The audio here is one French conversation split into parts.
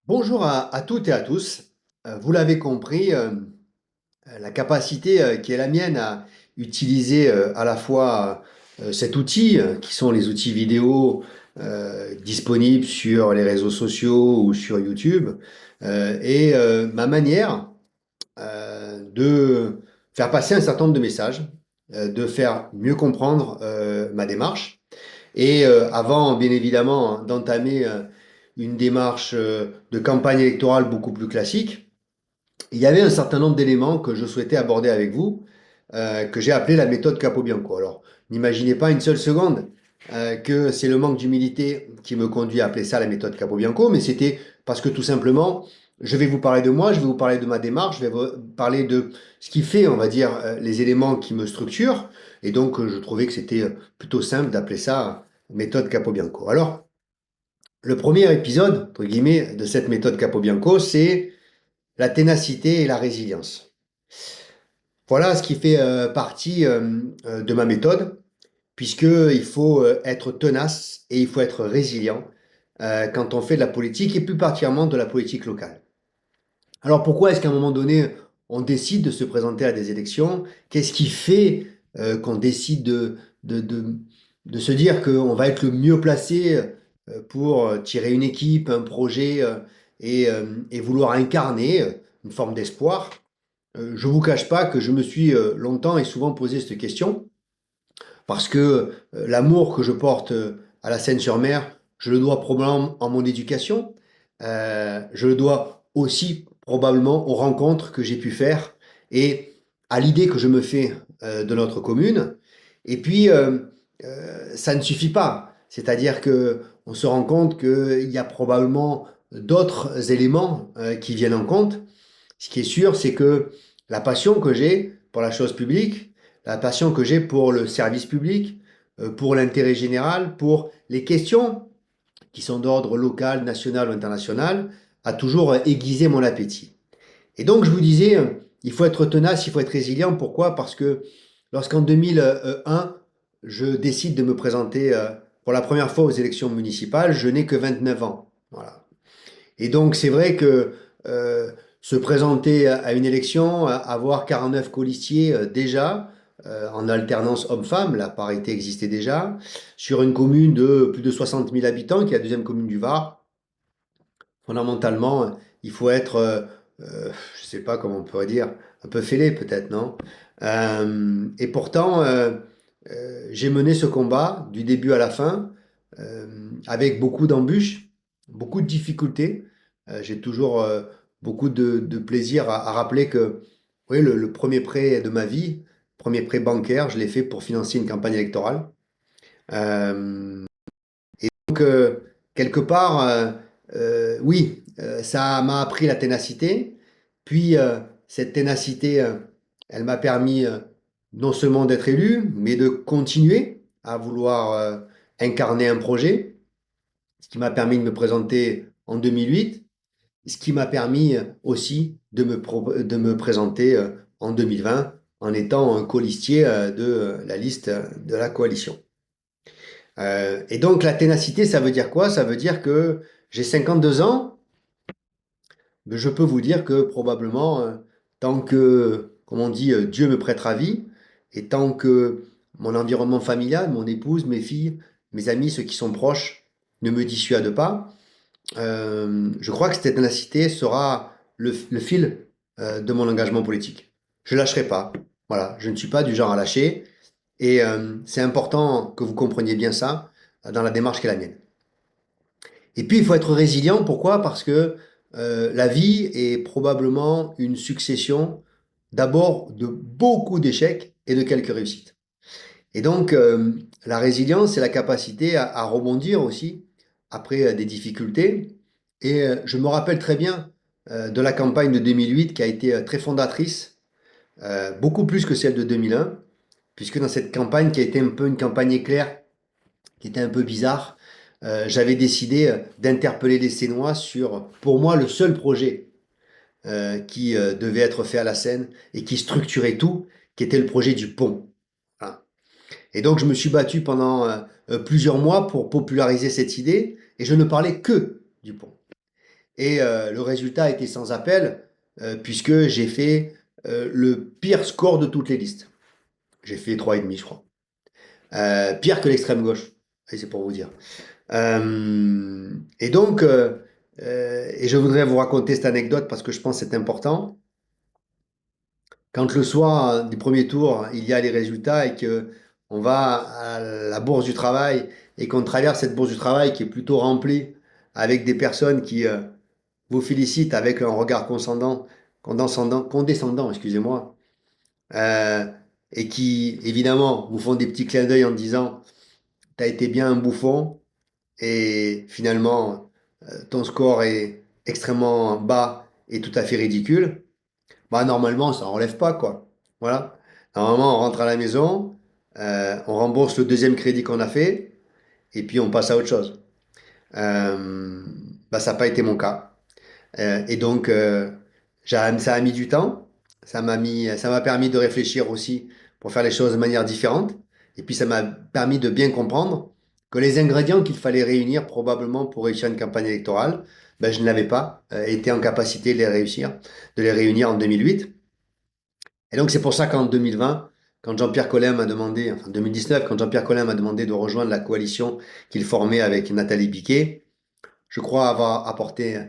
Bonjour à toutes et à tous. Vous l'avez compris, la capacité qui est la mienne à utiliser à la fois cet outil, qui sont les outils vidéo disponibles sur les réseaux sociaux ou sur YouTube, et ma manière de faire passer un certain nombre de messages, de faire mieux comprendre ma démarche. Et avant, bien évidemment, d'entamer une démarche de campagne électorale beaucoup plus classique, il y avait un certain nombre d'éléments que je souhaitais aborder avec vous, que j'ai appelé la méthode Capobianco. Alors, n'imaginez pas une seule seconde que c'est le manque d'humilité qui me conduit à appeler ça la méthode Capobianco, mais c'était parce que tout simplement, je vais vous parler de moi, je vais vous parler de ma démarche, je vais vous parler de ce qui fait, on va dire, les éléments qui me structurent. Et donc, je trouvais que c'était plutôt simple d'appeler ça méthode Capobianco. Alors, le premier épisode, entre guillemets, de cette méthode Capobianco, c'est la ténacité et la résilience. Voilà ce qui fait partie de ma méthode, puisqu'il faut être tenace et il faut être résilient quand on fait de la politique et plus particulièrement de la politique locale. Alors pourquoi est-ce qu'à un moment donné, on décide de se présenter à des élections? Qu'est-ce qui fait qu'on décide de se dire qu'on va être le mieux placé pour tirer une équipe, un projet et vouloir incarner une forme d'espoir? Je ne vous cache pas que je me suis longtemps et souvent posé cette question, parce que l'amour que je porte à la Seine-sur-Mer, je le dois probablement à mon éducation, je le dois aussi probablement aux rencontres que j'ai pu faire et à l'idée que je me fais de notre commune. Et puis, ça ne suffit pas. C'est-à-dire que on se rend compte qu'il y a probablement d'autres éléments qui viennent en compte. Ce qui est sûr, c'est que la passion que j'ai pour la chose publique, la passion que j'ai pour le service public, pour l'intérêt général, pour les questions qui sont d'ordre local, national ou international, a toujours aiguisé mon appétit. Et donc, je vous disais, il faut être tenace, il faut être résilient. Pourquoi? Parce que lorsqu'en 2001, je décide de me présenter pour la première fois aux élections municipales, je n'ai que 29 ans. Voilà. Et donc, c'est vrai que se présenter à une élection, avoir 49 colistiers déjà, en alternance homme-femme, la parité existait déjà, sur une commune de plus de 60 000 habitants, qui est la deuxième commune du Var, fondamentalement, il faut être, je ne sais pas comment on pourrait dire, un peu fêlé peut-être, non? Et pourtant, j'ai mené ce combat du début à la fin, avec beaucoup d'embûches, beaucoup de difficultés. J'ai toujours beaucoup de plaisir à rappeler que oui, le premier prêt de ma vie, premier prêt bancaire, je l'ai fait pour financer une campagne électorale. Euh, donc, quelque part, oui, ça m'a appris la ténacité. Puis, cette ténacité, elle m'a permis non seulement d'être élu, mais de continuer à vouloir incarner un projet, ce qui m'a permis de me présenter en 2008, ce qui m'a permis aussi de me présenter en 2020 en étant un colistier de la liste de la coalition. Et donc la ténacité, ça veut dire quoi? Ça veut dire que j'ai 52 ans, mais je peux vous dire que probablement, tant que, comme on dit, Dieu me prêtera vie, et tant que mon environnement familial, mon épouse, mes filles, mes amis, ceux qui sont proches, ne me dissuadent pas, je crois que cette ténacité sera le fil de mon engagement politique. Je lâcherai pas. Voilà, je ne suis pas du genre à lâcher. Et c'est important que vous compreniez bien ça dans la démarche qui est la mienne. Et puis, il faut être résilient. Pourquoi? Parce que la vie est probablement une succession d'abord de beaucoup d'échecs et de quelques réussites. Et donc, la résilience, c'est la capacité à rebondir aussi après des difficultés. Et je me rappelle très bien de la campagne de 2008 qui a été très fondatrice, beaucoup plus que celle de 2001, puisque dans cette campagne qui a été un peu une campagne éclair, qui était un peu bizarre, j'avais décidé d'interpeller les Sénois sur, pour moi, le seul projet qui devait être fait à la Seine et qui structurait tout, qui était le projet du pont. Voilà. Et donc, je me suis battu pendant plusieurs mois pour populariser cette idée et je ne parlais que du pont. Et le résultat a été sans appel, puisque j'ai fait le pire score de toutes les listes. J'ai fait 3,5, je crois. Pire que l'extrême gauche. Et c'est pour vous dire. Et donc, et je voudrais vous raconter cette anecdote parce que je pense que c'est important. Quand le soir du premier tour, il y a les résultats et que on va à la bourse du travail et qu'on traverse cette bourse du travail qui est plutôt remplie avec des personnes qui vous félicitent avec un regard condescendant, excusez-moi, euh, et qui évidemment vous font des petits clins d'œil en disant, t'as été bien un bouffon et finalement ton score est extrêmement bas et tout à fait ridicule. Bah, normalement, ça ne relève pas, quoi. Voilà. Normalement, on rentre à la maison, on rembourse le deuxième crédit qu'on a fait, et puis on passe à autre chose. Euh, Bah, ça n'a pas été mon cas. Et donc, ça a mis du temps. Ça m'a permis de réfléchir aussi pour faire les choses de manière différente. Et puis, ça m'a permis de bien comprendre que les ingrédients qu'il fallait réunir probablement pour réussir une campagne électorale, ben, je n'avais pas été en capacité de les réussir, de les réunir en 2008. Et donc, c'est pour ça qu'en 2020, quand Jean-Pierre Collin m'a demandé, enfin 2019, quand Jean-Pierre Collin m'a demandé de rejoindre la coalition qu'il formait avec Nathalie Biquet, je crois avoir apporté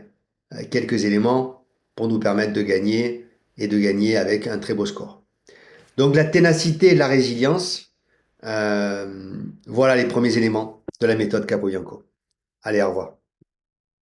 quelques éléments pour nous permettre de gagner et de gagner avec un très beau score. Donc, la ténacité et la résilience, voilà les premiers éléments de la méthode Capobianco. Allez, au revoir.